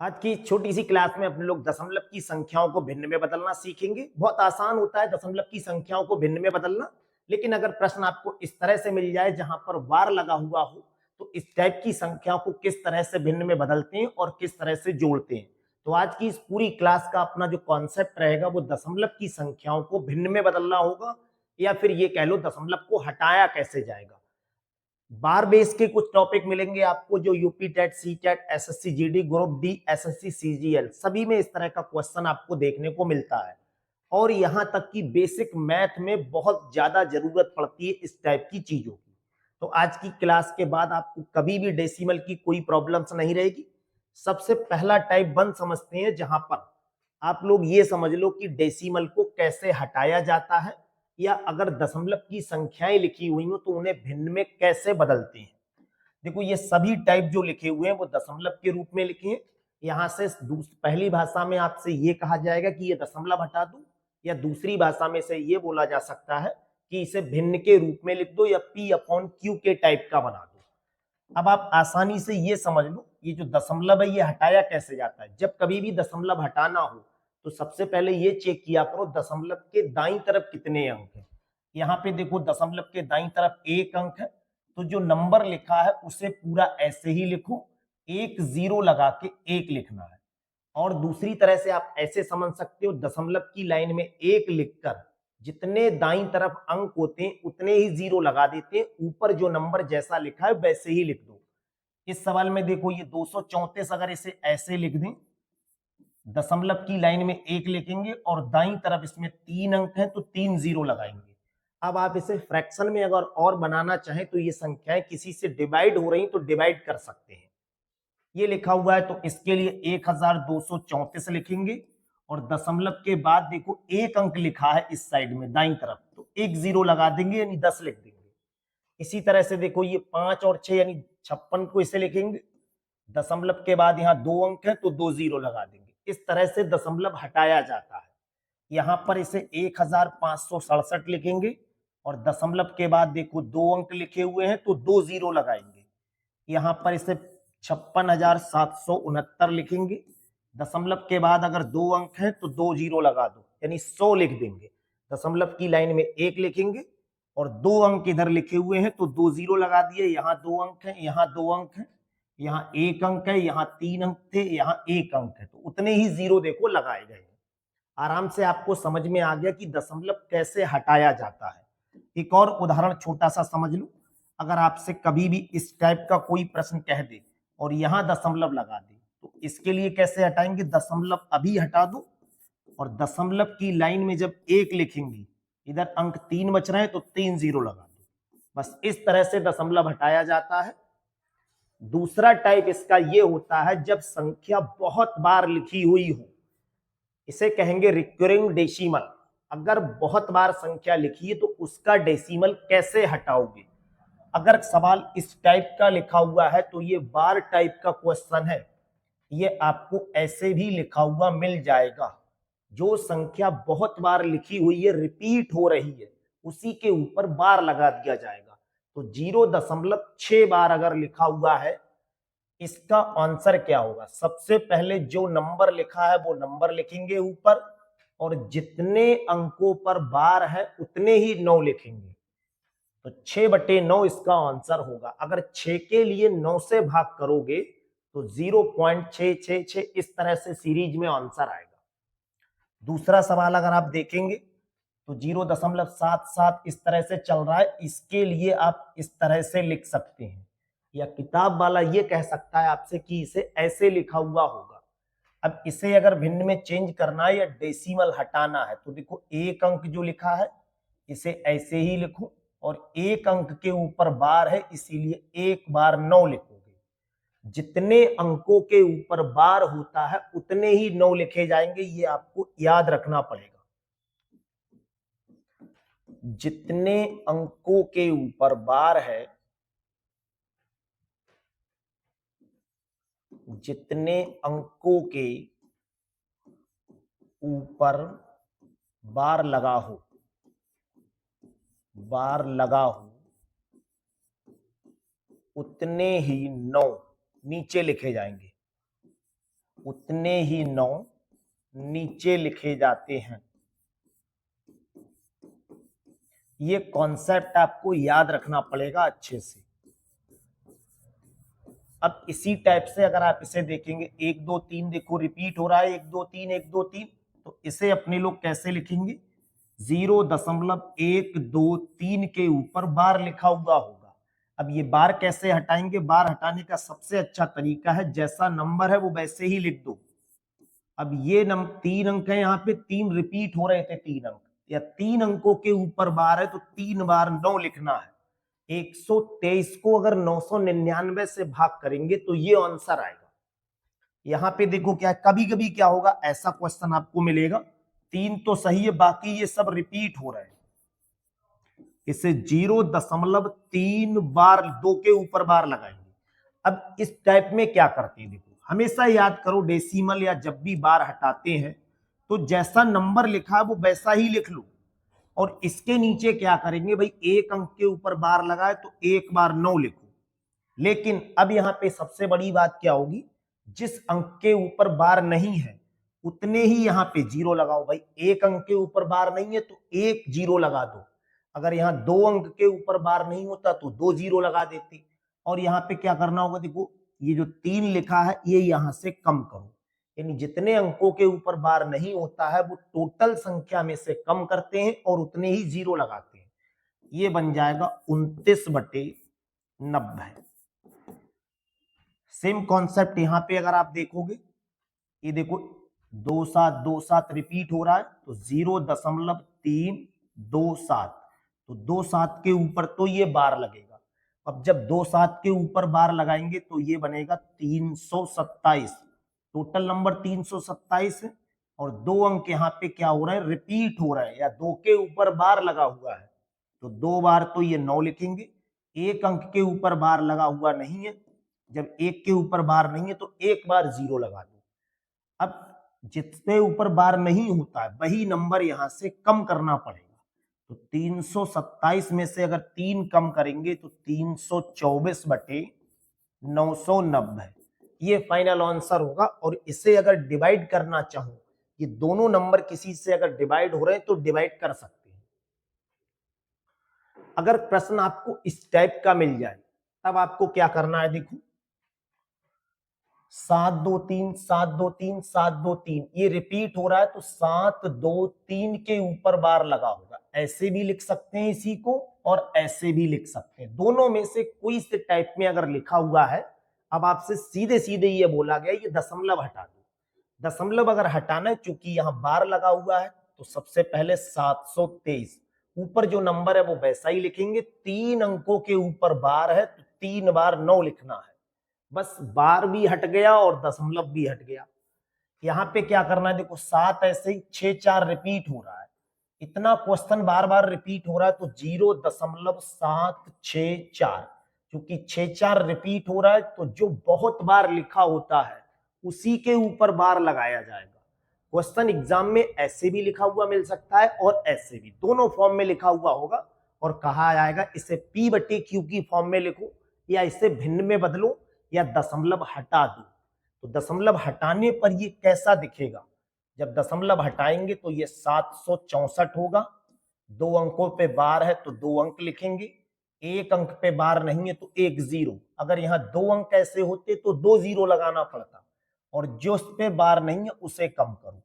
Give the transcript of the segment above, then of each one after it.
आज की छोटी सी क्लास में अपने लोग दशमलव की संख्याओं को भिन्न में बदलना सीखेंगे। बहुत आसान होता है दशमलव की संख्याओं को भिन्न में बदलना, लेकिन अगर प्रश्न आपको इस तरह से मिल जाए जहां पर वार लगा हुआ हो तो इस टाइप की संख्याओं को किस तरह से भिन्न में बदलते हैं और किस तरह से जोड़ते हैं। तो आज की इस पूरी क्लास का अपना जो कॉन्सेप्ट रहेगा वो दशमलव की संख्याओं को भिन्न में बदलना होगा, या फिर ये कह लो दशमलव को हटाया कैसे जाएगा। बार बेस के कुछ टॉपिक मिलेंगे आपको जो UP TET, C TET, SSC GD, group D, SSC CGL सभी में इस तरह का क्वेश्चन आपको देखने को मिलता है। और यहां तक कि बेसिक मैथ में बहुत ज्यादा जरूरत पड़ती है इस टाइप की चीजों की। तो आज की क्लास के बाद आपको कभी भी डेसिमल की कोई प्रॉब्लम्स नहीं रहेगी। सबसे पहला टाइप 1 समझते हैं, जहां पर आप लोग ये समझ लो कि डेसिमल को कैसे हटाया जाता है, या अगर दशमलव की संख्याएं लिखी हुई हो तो उन्हें भिन्न में कैसे बदलते हैं। देखो ये सभी टाइप जो लिखे हुए हैं वो दशमलव के रूप में लिखे हैं। यहां से पहली भाषा में आपसे ये कहा जाएगा कि ये दशमलव हटा दो, या दूसरी भाषा में से ये बोला जा सकता है कि इसे भिन्न के रूप में लिख दो, या P/Q के टाइप का बना दो। अब आप आसानी से ये समझ लो, ये जो दशमलव है ये हटाया कैसे जाता है। जब कभी भी दशमलव हटाना हो तो सबसे पहले ये चेक किया करो दशमलव के दाईं तरफ कितने अंक हैं। यहाँ पे देखो दशमलव के दाईं तरफ 1 अंक है, तो जो नंबर लिखा है उसे पूरा ऐसे ही लिखो, 1 0 लगा के 1 लिखना है। और दूसरी तरह से आप ऐसे समझ सकते हो, दशमलव की लाइन में 1 लिखकर जितने दाईं तरफ अंक होते हैं उतने ही 0 लगा देते हैं, ऊपर जो नंबर जैसा लिखा है वैसे ही लिख दो। इस सवाल में देखो ये 234, अगर इसे ऐसे लिख दें, दशमलव की लाइन में 1 लिखेंगे और दाईं तरफ इसमें 3 अंक हैं तो 3 0 लगाएंगे। अब आप इसे फ्रैक्शन में अगर और बनाना चाहें तो ये संख्याएं किसी से डिवाइड हो रही तो डिवाइड कर सकते हैं। ये लिखा हुआ है तो इसके लिए 1234 लिखेंगे, और दशमलव के बाद देखो 1 अंक लिखा है इस साइड में दाईं तरफ, तो 1 0 लगा देंगे यानी 10 लिख देंगे। इसी तरह से देखो ये 5 और 6 यानी 56 को इसे लिखेंगे, दशमलव के बाद यहाँ 2 अंक है तो 2 0 लगा देंगे। इस तरह से दशमलव हटाया जाता है। यहाँ पर इसे 1567 लिखेंगे, और दशमलव के बाद देखो 2 अंक लिखे हुए हैं तो 2 0 लगाएंगे। यहाँ पर इसे 56,769 लिखेंगे, दशमलव के बाद अगर 2 अंक है तो 2 0 लगा दो यानी 100 लिख देंगे। दशमलव की लाइन में 1 लिखेंगे और 2 अंक इधर लिखे हुए हैं तो 2 0 लगा दिए। यहाँ 2 अंक है, यहाँ 2 अंक है, यहाँ 1 अंक है, यहाँ 3 अंक थे, यहाँ 1 अंक है, तो उतने ही 0 देखो लगाए गए। आराम से आपको समझ में आ गया कि दशमलव कैसे हटाया जाता है। एक और उदाहरण छोटा सा समझ लो। अगर आपसे कभी भी इस टाइप का कोई प्रश्न कह दे और यहां दशमलव लगा दे तो इसके लिए कैसे हटाएंगे, दशमलव अभी हटा दो, और दशमलव की लाइन में जब 1 लिखेंगे, इधर अंक 3 बच रहे हैं तो 3 0 लगा दो। बस इस तरह से दशमलव हटाया जाता है। दूसरा टाइप इसका ये होता है जब संख्या बहुत बार लिखी हुई हो, इसे कहेंगे रिकरिंग डेसिमल। अगर बहुत बार संख्या लिखी है तो उसका डेसिमल कैसे हटाओगे। अगर सवाल इस टाइप का लिखा हुआ है तो ये बार टाइप का क्वेश्चन है, ये आपको ऐसे भी लिखा हुआ मिल जाएगा। जो संख्या बहुत बार लिखी हुई है, रिपीट हो रही है, उसी के ऊपर बार लगा दिया जाएगा। तो 0.6 बार अगर लिखा हुआ है, इसका आंसर क्या होगा। सबसे पहले जो नंबर लिखा है वो नंबर लिखेंगे ऊपर, और जितने अंकों पर बार है उतने ही 9 लिखेंगे, तो 6/9 इसका आंसर होगा। अगर 6 के लिए 9 से भाग करोगे तो 0.666 इस तरह से सीरीज में आंसर आएगा। दूसरा सवाल अगर आप देखेंगे तो 0.77 इस तरह से चल रहा है, इसके लिए आप इस तरह से लिख सकते हैं, या किताब वाला ये कह सकता है आपसे कि इसे ऐसे लिखा हुआ होगा। अब इसे अगर भिन्न में चेंज करना है या डेसिमल हटाना है तो देखो 1 अंक जो लिखा है इसे ऐसे ही लिखो, और 1 अंक के ऊपर बार है इसीलिए 1 बार 9 लिखोगे। जितने अंकों के ऊपर बार होता है उतने ही 9 लिखे जाएंगे, ये आपको याद रखना पड़ेगा। जितने अंकों के ऊपर बार है, जितने अंकों के ऊपर बार लगा हो, बार लगा हो, उतने ही 9 नीचे लिखे जाएंगे। उतने ही 9 नीचे लिखे जाते हैं। ये कॉन्सेप्ट आपको याद रखना पड़ेगा अच्छे से। अब इसी टाइप से अगर आप इसे देखेंगे 1 2 3 देखो रिपीट हो रहा है 1 2 3 1 2 3, तो इसे अपने लोग कैसे लिखेंगे 0.123 के ऊपर बार लिखा हुआ होगा। अब ये बार कैसे हटाएंगे, बार हटाने का सबसे अच्छा तरीका है जैसा नंबर है वो वैसे ही लिख दो। अब ये 3 अंक है, यहाँ पे 3 रिपीट हो रहे थे 3 अंक, या 3 अंकों के ऊपर बार है तो 3 बार 9 लिखना है। 123 को अगर 999 से भाग करेंगे तो ये आंसर आएगा। यहां पे देखो क्या है, कभी कभी क्या होगा ऐसा क्वेश्चन आपको मिलेगा 3 तो सही है बाकी ये सब रिपीट हो रहे हैं, इसे 0.3 बार 2 के ऊपर बार लगाएंगे। अब इस टाइप में क्या करते हैं, देखो हमेशा याद करो डेसिमल या जब भी बार हटाते हैं तो जैसा नंबर लिखा है वो वैसा ही लिख लो, और इसके नीचे क्या करेंगे भाई, एक अंक के ऊपर बार लगाए तो एक बार 9 लिखो। लेकिन अब यहां पे सबसे बड़ी बात क्या होगी, जिस अंक के ऊपर बार नहीं है उतने ही यहां पे 0 लगाओ। भाई एक अंक के ऊपर बार नहीं है तो 1 0 लगा दो, अगर यहां 2 अंक के ऊपर बार नहीं होता तो 2 0 लगा देते। और यहां पे क्या करना होगा, देखो ये जो 3 लिखा है ये यहां से कम करो, यानी जितने अंकों के ऊपर बार नहीं होता है वो टोटल संख्या में से कम करते हैं और उतने ही 0 लगाते हैं। ये बन जाएगा 29/90। सेम कॉन्सेप्ट यहां पे अगर आप देखोगे, ये देखो 2 7 2 7 रिपीट हो रहा है तो 0.327, तो 2 7 के ऊपर तो ये बार लगेगा। अब जब 2 7 के ऊपर बार लगाएंगे तो ये बनेगा 327, टोटल नंबर 327 है, और 2 अंक यहाँ पे क्या हो रहा है रिपीट हो रहा है या 2 के ऊपर बार लगा हुआ है, तो 2 बार तो ये 9 लिखेंगे। एक अंक के ऊपर बार लगा हुआ नहीं है, जब एक के ऊपर बार नहीं है तो एक बार 0 लगा दो। अब जितने ऊपर बार नहीं होता है वही नंबर यहां से कम करना पड़ेगा, तो 327 में से अगर 3 कम करेंगे तो 324/990, ये फाइनल आंसर होगा। और इसे अगर डिवाइड करना चाहो, ये दोनों नंबर किसी से अगर डिवाइड हो रहे हैं तो डिवाइड कर सकते हैं। अगर प्रश्न आपको इस टाइप का मिल जाए तब आपको क्या करना है, देखो 7 2 3 7 2 3 7 2 3 ये रिपीट हो रहा है तो 7 2 3 के ऊपर बार लगा होगा। ऐसे भी लिख सकते हैं इसी को और ऐसे भी लिख सकते हैं, दोनों में से कोई से टाइप में अगर लिखा हुआ है। अब आपसे सीधे सीधे ये बोला गया ये दशमलव हटा दो। दशमलव अगर हटाना है, चूंकि यहां बार लगा हुआ है तो सबसे पहले 723 ऊपर जो नंबर है वो वैसा ही लिखेंगे। 3 अंकों के ऊपर बार है तो 3 बार 9 लिखना है, बस बार भी हट गया और दशमलव भी हट गया। यहां पे क्या करना है, देखो 7 ऐसे ही 6 4 रिपीट हो रहा है, इतना क्वेश्चन बार बार रिपीट हो रहा है तो 0.764, क्योंकि 6 4 रिपीट हो रहा है तो जो बहुत बार लिखा होता है उसी के ऊपर बार लगाया जाएगा। क्वेश्चन एग्जाम में ऐसे भी लिखा हुआ मिल सकता है और ऐसे भी, दोनों फॉर्म में लिखा हुआ होगा और कहा जाएगा इसे P/Q की फॉर्म में लिखो या इसे भिन्न में बदलो या दशमलव हटा दो। तो दशमलव हटाने पर ये कैसा दिखेगा, जब दशमलव हटाएंगे तो ये 764 होगा। 2 अंकों पे बार है तो 2 अंक लिखेंगे, एक अंक पे बार नहीं है तो 1 0। अगर यहाँ 2 अंक ऐसे होते तो 2 0 लगाना पड़ता, और जो उस पे बार नहीं है उसे कम करो।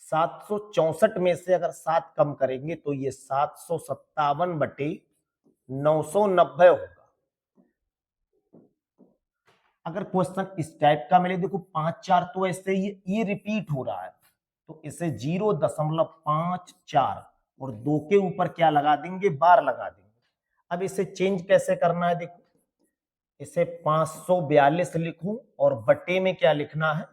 764 में से अगर 7 कम करेंगे तो ये 757/990 होगा। अगर क्वेश्चन इस टाइप का मिले, देखो 5 4 तो ऐसे ही ये रिपीट हो रहा है तो इसे 0.54 और 2 के ऊपर क्या लगा देंगे, बार लगा देंगे। अब इसे चेंज कैसे करना है, देखो इसे 542 लिखूं और बटे में क्या लिखना है,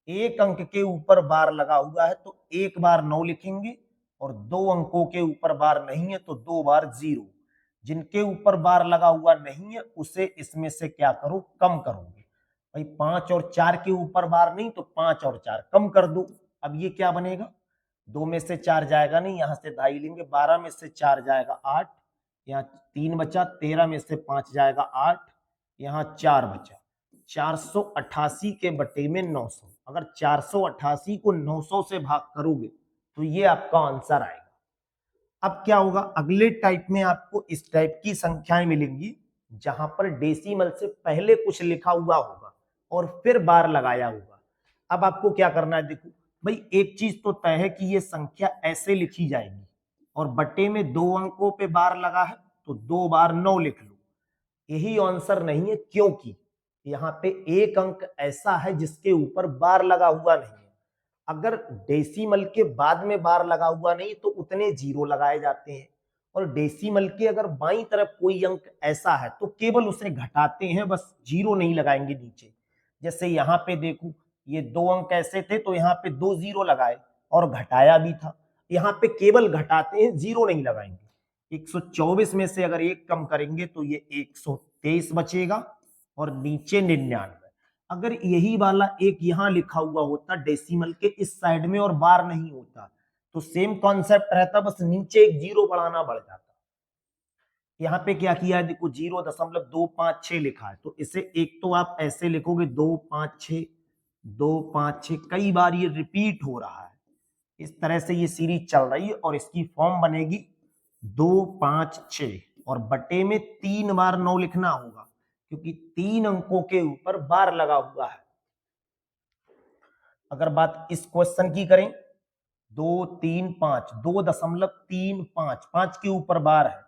एक अंक के ऊपर बार लगा हुआ है तो एक बार 9 लिखेंगे, और 2 अंकों के ऊपर बार नहीं है तो 2 बार 0। जिनके ऊपर बार लगा हुआ नहीं है उसे इसमें से क्या करो, कम करोगे। भाई 5 और 4 के ऊपर बार नहीं तो 5 और 4 कम कर दो। अब ये क्या बनेगा, 2 में से 4 जाएगा नहीं, यहां से 2.5 लेंगे, 12 में से 4 जाएगा 8, यहाँ 3 बचा, 13 में से 5 जाएगा 8, यहाँ 4 बचा, 488 के बटे में 900, अगर 488 को 900 से भाग करोगे तो ये आपका आंसर आएगा। अब क्या होगा, अगले टाइप में आपको इस टाइप की संख्याएं मिलेंगी जहां पर डेसिमल से पहले कुछ लिखा हुआ होगा और फिर बार लगाया होगा। अब आपको क्या करना है, देखो भाई एक चीज तो तय है कि ये संख्या ऐसे लिखी जाएगी और बटे में 2 अंकों पे बार लगा है तो 2 बार 9 लिख लो। यही आंसर नहीं है क्योंकि यहाँ पे एक अंक ऐसा है जिसके ऊपर बार लगा हुआ नहीं है। अगर डेसिमल के बाद में बार लगा हुआ नहीं तो उतने जीरो लगाए जाते हैं, और डेसिमल के अगर बाईं तरफ कोई अंक ऐसा है तो केवल उसे घटाते हैं, बस जीरो नहीं लगाएंगे नीचे। जैसे यहाँ पे देखो ये 2 अंक ऐसे थे तो यहाँ पे 2 जीरो लगाए और घटाया भी था, यहाँ पे केवल घटाते हैं, जीरो नहीं लगाएंगे। 124 में से अगर एक कम करेंगे तो ये 123 बचेगा और नीचे 99। अगर यही वाला एक यहां लिखा हुआ होता डेसिमल के इस साइड में और बार नहीं होता तो सेम कॉन्सेप्ट रहता, बस नीचे एक जीरो बढ़ाना बढ़ जाता। यहाँ पे क्या किया है, देखो 0.256 लिखा है तो इसे एक तो आप ऐसे लिखोगे 256 256, कई बार ये रिपीट हो रहा है, इस तरह से ये सीरीज चल रही है और इसकी फॉर्म बनेगी 256 और बटे में 3 बार 9 लिखना होगा क्योंकि 3 अंकों के ऊपर बार लगा हुआ है। अगर बात इस क्वेश्चन की करें 235 2.35 5 के ऊपर बार है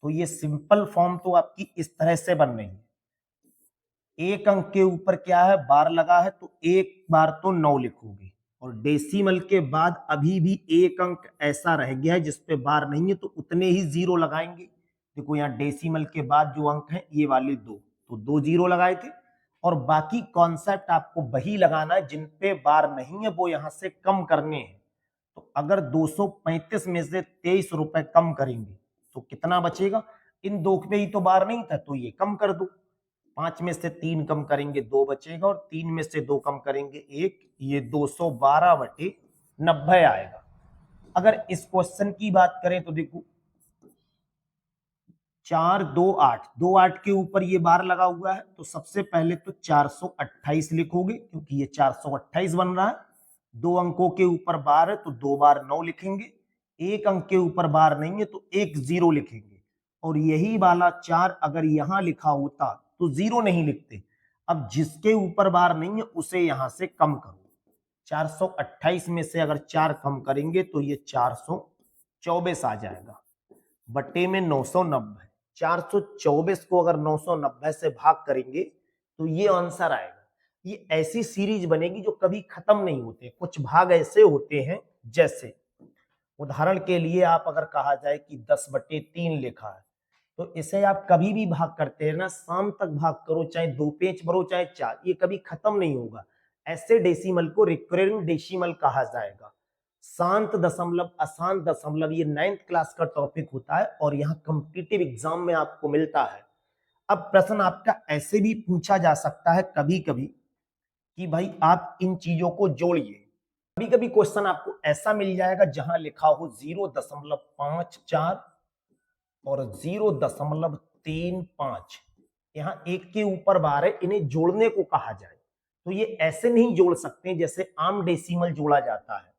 तो ये सिंपल फॉर्म तो आपकी इस तरह से बन रही है। एक अंक के ऊपर क्या है, बार लगा है तो एक बार तो 9 लिखोगे और डेसिमल के बाद अभी भी एक अंक ऐसा रह गया है जिसपे बार नहीं है तो उतने ही जीरो लगाएंगे। देखो यहाँ डेसिमल के बाद जो अंक है ये वाले 2, तो 2 जीरो लगाए थे और बाकी कॉन्सेप्ट आपको वही लगाना है जिन पे बार नहीं है वो यहां से कम करने हैं। तो अगर 235 में से 23 रुपए कम करेंगे तो कितना बचेगा, इन 2 पे ही तो बार नहीं था तो ये कम कर दो, 5 में से 3 कम करेंगे 2 बचेगा और 3 में से 2 कम करेंगे 1, ये 212/90 आएगा। अगर इस क्वेश्चन की बात करें तो देखो 4 2 8 2 8 के ऊपर ये बार लगा हुआ है तो सबसे पहले तो 428 लिखोगे क्योंकि ये 428 बन रहा है। 2 अंकों के ऊपर बार है तो 2 बार 9 लिखेंगे, एक अंक के ऊपर बार नहीं है तो एक जीरो लिखेंगे और यही वाला 4 अगर यहां लिखा होता तो जीरो नहीं लिखते। अब जिसके ऊपर बार नहीं है उसे यहां से कम करो, 428 में से अगर 4 कम करेंगे तो ये 424 आ जाएगा बटे में 990। 424 को अगर 990 से भाग करेंगे तो ये आंसर आएगा। ये ऐसी सीरीज बनेगी जो कभी खत्म नहीं होते, कुछ भाग ऐसे होते हैं जैसे उदाहरण के लिए आप अगर कहा जाए कि 10/3 लिखा है तो इसे आप कभी भी भाग करते हैं ना, शाम तक भाग करो, चाहे 2 पेज भरो चाहे 4, ये कभी खत्म नहीं होगा। ऐसे डेसिमल को रिकरिंग डेसिमल कहा जाएगा। शांत दशमलव, अशांत दशमलव, ये 9th क्लास का टॉपिक होता है और यहाँ कॉम्पिटिटिव एग्जाम में आपको मिलता है। अब प्रश्न आपका ऐसे भी पूछा जा सकता है कभी कभी कि भाई आप इन चीजों को जोड़िए। कभी कभी क्वेश्चन आपको ऐसा मिल जाएगा जहां लिखा हो 0.54 और 0.35, यहाँ एक के ऊपर बार है, इन्हें जोड़ने को कहा जाए तो ये ऐसे नहीं जोड़ सकते जैसे आम डेसिमल जोड़ा जाता है।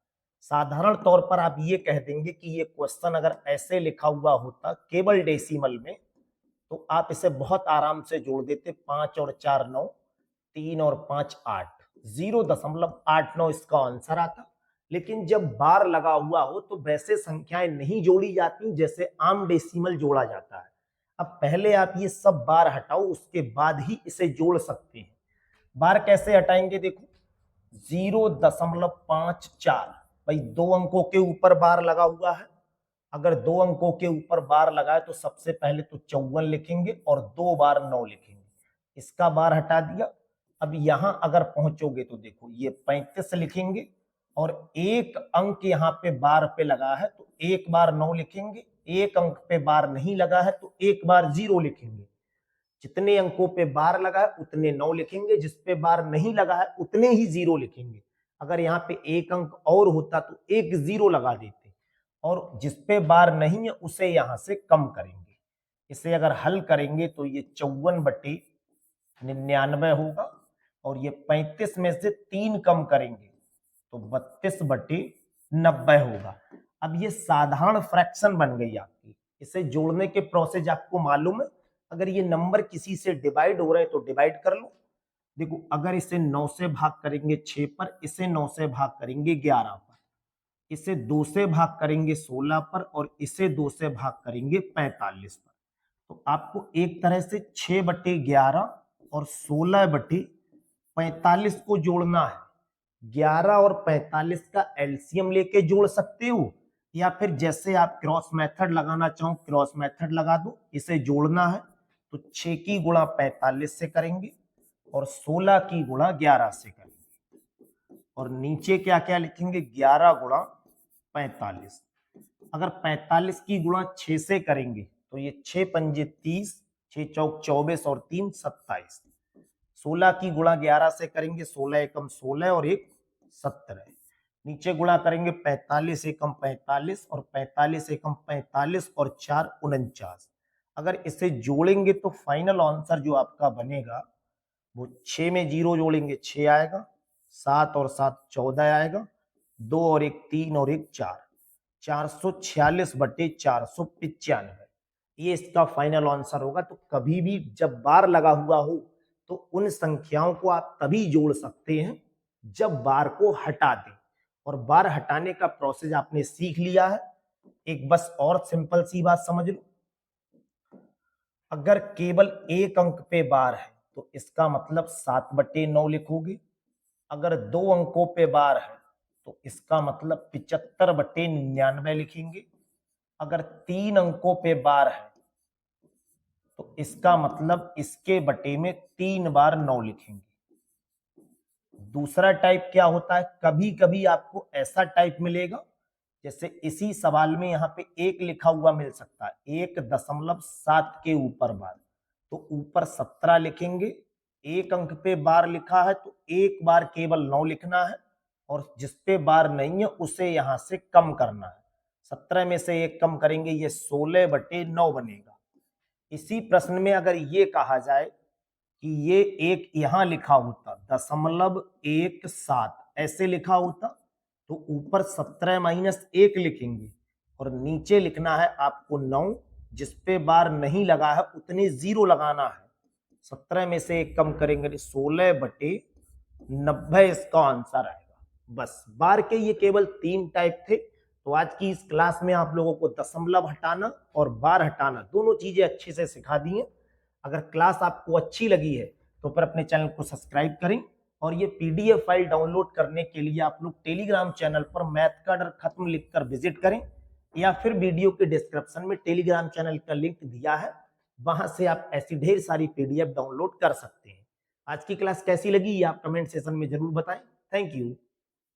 साधारण तौर पर आप ये कह देंगे कि ये क्वेश्चन अगर ऐसे लिखा हुआ होता केवल डेसिमल में तो आप इसे बहुत आराम से जोड़ देते, 5 और 4 9, 3 और 5 8, 0.89 इसका आंसर आता। लेकिन जब बार लगा हुआ हो तो वैसे संख्याएं नहीं जोड़ी जाती जैसे आम डेसिमल जोड़ा जाता है। अब पहले आप ये सब बार हटाओ उसके बाद ही इसे जोड़ सकते हैं। बार कैसे हटाएंगे, देखो 0.54, भाई 2 अंकों के ऊपर बार लगा हुआ है, अगर 2 अंकों के ऊपर बार लगाए तो सबसे पहले तो 54 लिखेंगे और 2 बार 9 लिखेंगे, इसका बार हटा दिया। अब यहां अगर पहुंचोगे तो देखो ये 35 लिखेंगे और एक अंक यहाँ पे बार पे लगा है तो एक बार 9 लिखेंगे, एक अंक पे बार नहीं लगा है तो एक बार 0 लिखेंगे। जितने अंकों पे बार लगा है उतने 9 लिखेंगे, जिस पे बार नहीं लगा है उतने ही 0 लिखेंगे। अगर यहाँ पे एक अंक और होता तो एक 0 लगा देते और जिस पे बार नहीं है उसे यहां से कम करेंगे। इसे अगर हल करेंगे तो ये 54/99 होगा और ये 35 में से 3 कम करेंगे तो 32/90 होगा। अब ये साधारण फ्रैक्शन बन गई आपकी, इसे जोड़ने के प्रोसेस आपको मालूम है। अगर ये नंबर किसी से डिवाइड हो रहे हैं तो डिवाइड कर लो। देखो अगर इसे 9 से भाग करेंगे 6 पर, इसे 9 से भाग करेंगे 11 पर, इसे 2 से भाग करेंगे 16 पर और इसे 2 से भाग करेंगे 45 पर। तो आपको एक तरह से 6/11 और 16/45 को जोड़ना है। 11 और 45 का एलसीएम लेके जोड़ सकते हो, या फिर जैसे आप क्रॉस मेथड लगाना चाहो क्रॉस मेथड लगा दो। इसे जोड़ना है तो 6 की गुणा 45 से करेंगे और 16 की गुणा 11 से करेंगे और नीचे क्या क्या लिखेंगे 11 गुणा 45। अगर 45 की गुणा 6 से करेंगे तो ये 6 पंजे 30, 6 चौक 24 और 3 27। 16 की गुणा 11 से करेंगे 16 एकम 16 और 1 17। नीचे गुणा करेंगे 45 एकम 45 और 45 एकम 45 और 4 49। अगर इसे जोड़ेंगे तो फाइनल आंसर जो आपका बनेगा वो 6 में 0 जोड़ेंगे 6 आएगा, 7 और 7 14 आएगा, 2 और 1 3 और 1 4, 446/495 ये इसका फाइनल आंसर होगा। तो कभी भी जब बार लगा हुआ हो तो उन संख्याओं को आप तभी जोड़ सकते हैं जब बार को हटा दें, और बार हटाने का प्रोसेस आपने सीख लिया है। एक बस और सिंपल सी बात समझ लो, अगर केवल एक अंक पे बार है तो इसका मतलब 7/9 लिखोगे। अगर 2 अंकों पे बार है तो इसका मतलब 75/99 लिखेंगे। अगर 3 अंकों पे बार है तो इसका मतलब इसके बटे में 3 बार 9 लिखेंगे। दूसरा टाइप क्या होता है, कभी कभी आपको ऐसा टाइप मिलेगा जैसे इसी सवाल में यहाँ पे 1 लिखा हुआ मिल सकता है, 1.7 के ऊपर बार, तो ऊपर 17 लिखेंगे। एक अंक पे बार लिखा है तो एक बार केवल 9 लिखना है और जिस पे बार नहीं है उसे यहां से कम करना है। 17 में से 1 कम करेंगे, ये 16/9 बनेगा। इसी प्रश्न में अगर ये कहा जाए कि ये एक यहां लिखा होता 0.17 ऐसे लिखा होता तो ऊपर 17 माइनस 1 लिखेंगे और नीचे लिखना है आपको 9, जिस पे बार नहीं लगा है उतने 0 लगाना है। 17 में से 1 कम करेंगे 16/90 इसका आंसर आएगा। बस बार के ये केवल 3 टाइप थे। तो आज की इस क्लास में आप लोगों को दशमलव हटाना और बार हटाना दोनों चीजें अच्छे से सिखा दी हैं। अगर क्लास आपको अच्छी लगी है तो फिर अपने चैनल को सब्सक्राइब करें, और ये पीडीएफ फाइल डाउनलोड करने के लिए आप लोग टेलीग्राम चैनल पर मैथ का डर खत्म लिखकर विजिट करें, या फिर वीडियो के डिस्क्रिप्शन में टेलीग्राम चैनल का लिंक दिया है, वहां से आप ऐसी ढेर सारी पीडीएफ डाउनलोड कर सकते हैं। आज की क्लास कैसी लगी ये आप कमेंट सेशन में जरूर बताएं। Thank you.